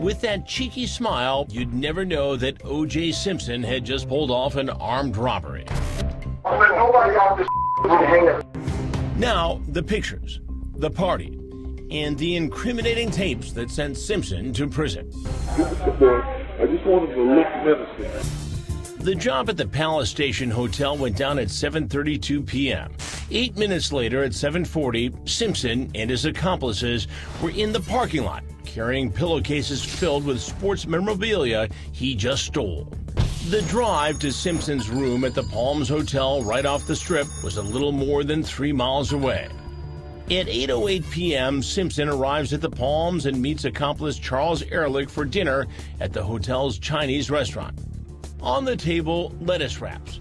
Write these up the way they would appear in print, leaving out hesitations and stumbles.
With that cheeky smile, you'd never know that O.J. Simpson had just pulled off an armed robbery. Now, the pictures, the party, and the incriminating tapes that sent Simpson to prison. I just wanted to look menacing. The job at the Palace Station Hotel went down at 7:32 p.m. 8 minutes later at 7:40, Simpson and his accomplices were in the parking lot carrying pillowcases filled with sports memorabilia he just stole. The drive to Simpson's room at the Palms Hotel right off the Strip was a little more than 3 miles away. At 8:08 p.m., Simpson arrives at the Palms and meets accomplice Charles Ehrlich for dinner at the hotel's Chinese restaurant. On the table, lettuce wraps.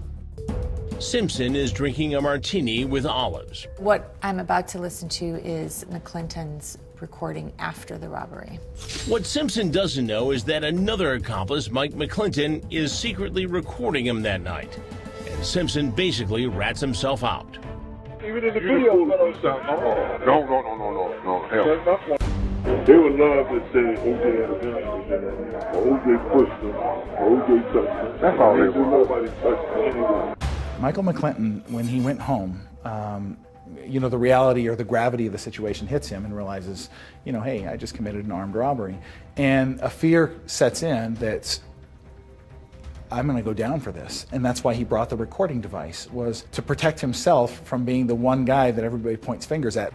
Simpson is drinking a martini with olives. What I'm about to listen to is McClinton's recording after the robbery. What Simpson doesn't know is that another accomplice, Mike McClinton, is secretly recording him that night. And Simpson basically rats himself out. Even in the video, no, hell. They would love to say O.J. had a gun, O.J. pushed him, O.J. touched him. That's all they want. Nobody touched anyone. Michael McClinton, when he went home, the reality or the gravity of the situation hits him and realizes, hey, I just committed an armed robbery. And a fear sets in that I'm going to go down for this. And that's why he brought the recording device, was to protect himself from being the one guy that everybody points fingers at.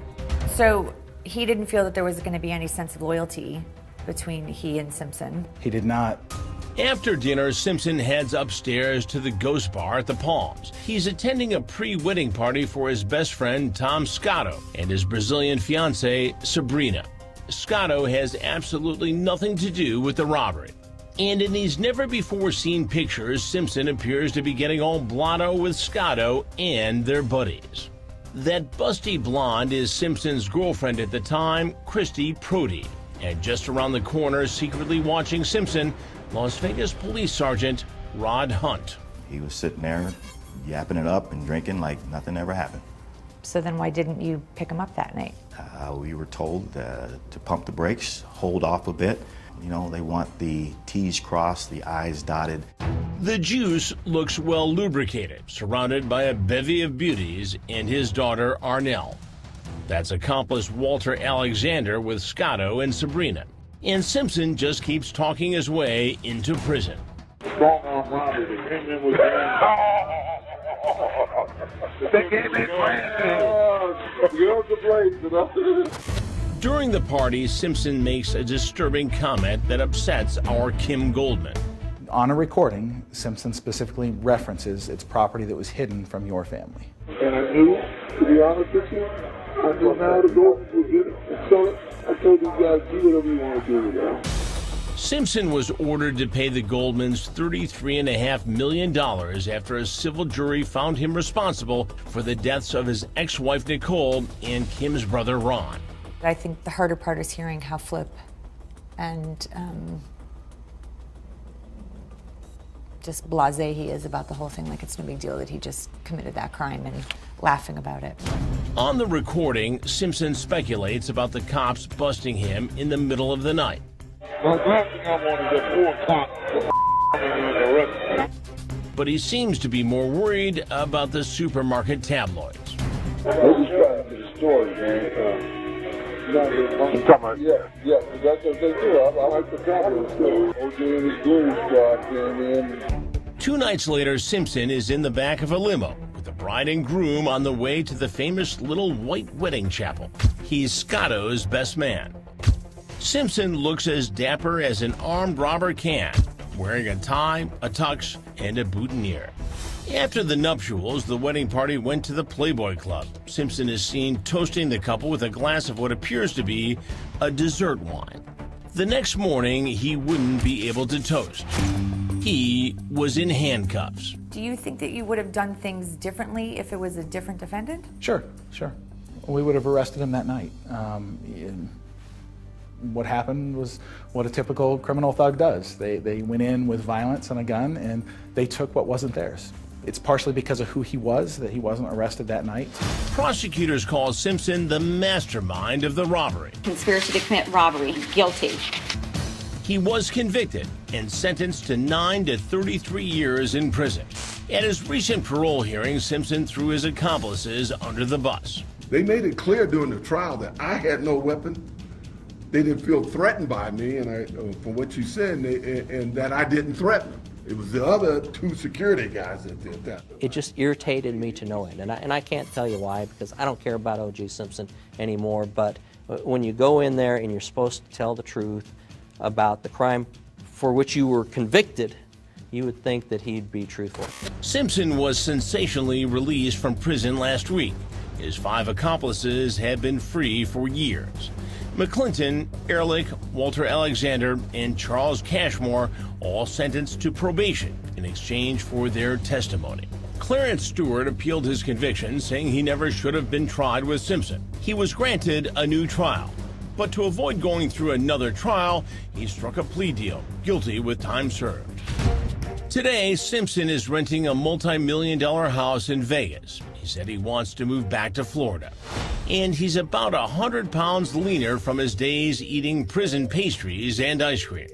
So he didn't feel that there was going to be any sense of loyalty between he and Simpson. He did not. After dinner, Simpson heads upstairs to the Ghost Bar at the Palms. He's attending a pre-wedding party for his best friend, Tom Scotto, and his Brazilian fiancée, Sabrina. Scotto has absolutely nothing to do with the robbery. And in these never-before-seen pictures, Simpson appears to be getting all blotto with Scotto and their buddies. That busty blonde is Simpson's girlfriend at the time, Christy Prody. And just around the corner, secretly watching Simpson, Las Vegas Police Sergeant Rod Hunt. He was sitting there yapping it up and drinking like nothing ever happened. So then why didn't you pick him up that night? We were told to pump the brakes, hold off a bit. They want the T's crossed, the I's dotted. The juice looks well lubricated, surrounded by a bevy of beauties and his daughter Arnell. That's accomplice Walter Alexander with Scotto and Sabrina. And Simpson just keeps talking his way into prison. Strong arm robbery. They came in with they came in During the party, Simpson makes a disturbing comment that upsets our Kim Goldman. On a recording, Simpson specifically references it's property that was hidden from your family. And I knew, to be honest with you, I knew how to go and get it and sell it. I told these guys, do whatever you want to do with that. Simpson was ordered to pay the Goldmans $33.5 million after a civil jury found him responsible for the deaths of his ex-wife Nicole and Kim's brother Ron. I think the harder part is hearing how Flip and just blasé he is about the whole thing, like it's no big deal that he just committed that crime and laughing about it. On the recording, Simpson speculates about the cops busting him in the middle of the night. The last thing I wanted at 4 o'clock. But he seems to be more worried about the supermarket tabloids. They're just trying to get a story, man. Yeah, that's what they do. I like the tabloid story. O.J. and his Goon Squad came in. 2 nights later, Simpson is in the back of a limo with the bride and groom on the way to the famous little white wedding chapel. He's Scotto's best man. Simpson looks as dapper as an armed robber can, wearing a tie, a tux, and a boutonniere. After the nuptials, the wedding party went to the Playboy Club. Simpson is seen toasting the couple with a glass of what appears to be a dessert wine. The next morning, he wouldn't be able to toast. He was in handcuffs. Do you think that you would have done things differently if it was a different defendant? Sure. We would have arrested him that night. What happened was what a typical criminal thug does. They went in with violence and a gun, and they took what wasn't theirs. It's partially because of who he was that he wasn't arrested that night. Prosecutors call Simpson the mastermind of the robbery. Conspiracy to commit robbery, guilty. He was convicted and sentenced to 9 to 33 years in prison. At his recent parole hearing, Simpson threw his accomplices under the bus. They made it clear during the trial that I had no weapon. They didn't feel threatened by me, and from what you said, and that I didn't threaten them. It was the other two security guys that did that. It just irritated me to no end, and I can't tell you why, because I don't care about O.J. Simpson anymore, but when you go in there and you're supposed to tell the truth about the crime for which you were convicted, you would think that he'd be truthful. Simpson was sensationally released from prison last week. His 5 accomplices had been free for years. McClinton, Ehrlich, Walter Alexander, and Charles Cashmore all sentenced to probation in exchange for their testimony. Clarence Stewart appealed his conviction, saying he never should have been tried with Simpson. He was granted a new trial. But to avoid going through another trial, he struck a plea deal, guilty with time served. Today, Simpson is renting a multi-million-dollar house in Vegas. He said he wants to move back to Florida. And he's about 100 pounds leaner from his days eating prison pastries and ice cream.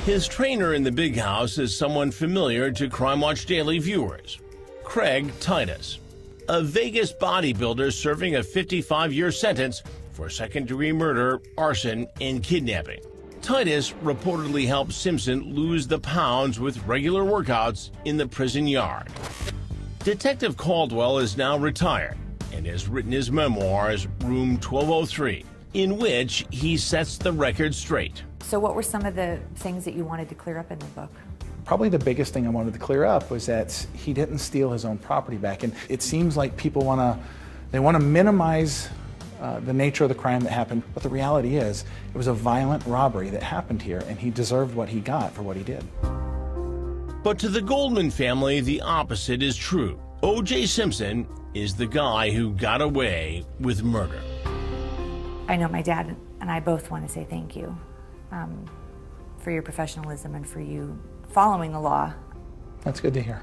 His trainer in the big house is someone familiar to Crime Watch Daily viewers, Craig Titus, a Vegas bodybuilder serving a 55-year sentence for second-degree murder, arson, and kidnapping. Titus reportedly helped Simpson lose the pounds with regular workouts in the prison yard. Detective Caldwell is now retired and has written his memoirs, Room 1203, in which he sets the record straight. So what were some of the things that you wanted to clear up in the book? Probably the biggest thing I wanted to clear up was that he didn't steal his own property back. And it seems like people want to minimize the nature of the crime that happened, but the reality is it was a violent robbery that happened here, and he deserved what he got for what he did. But to the Goldman family, the opposite is true. O.J. Simpson is the guy who got away with murder. I know my dad and I both want to say thank you for your professionalism and for you following the law. That's good to hear.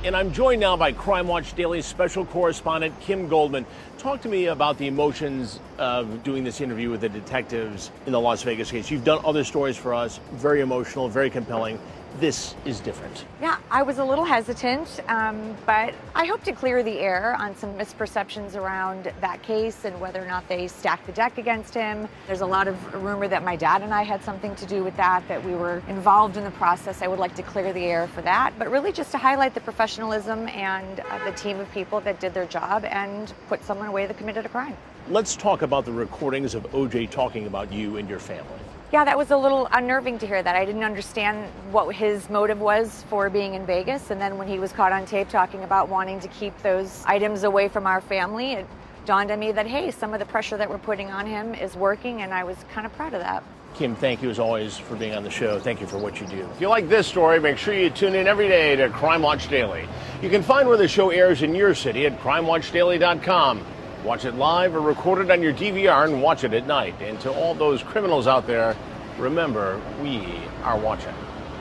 And I'm joined now by Crime Watch Daily special correspondent Kim Goldman. Talk to me about the emotions of doing this interview with the detectives in the Las Vegas case. You've done other stories for us, very emotional, very compelling. This is different. Yeah, I was a little hesitant, but I hope to clear the air on some misperceptions around that case and whether or not they stacked the deck against him. There's a lot of rumor that my dad and I had something to do with that we were involved in the process. I would like to clear the air for that, but really just to highlight the professionalism and the team of people that did their job and put someone away that committed a crime. Let's talk about the recordings of O.J. talking about you and your family. Yeah, that was a little unnerving to hear that. I didn't understand what his motive was for being in Vegas. And then when he was caught on tape talking about wanting to keep those items away from our family, it dawned on me that, hey, some of the pressure that we're putting on him is working, and I was kind of proud of that. Kim, thank you as always for being on the show. Thank you for what you do. If you like this story, make sure you tune in every day to Crime Watch Daily. You can find where the show airs in your city at crimewatchdaily.com. Watch it live or record it on your DVR and watch it at night. And to all those criminals out there, remember, we are watching.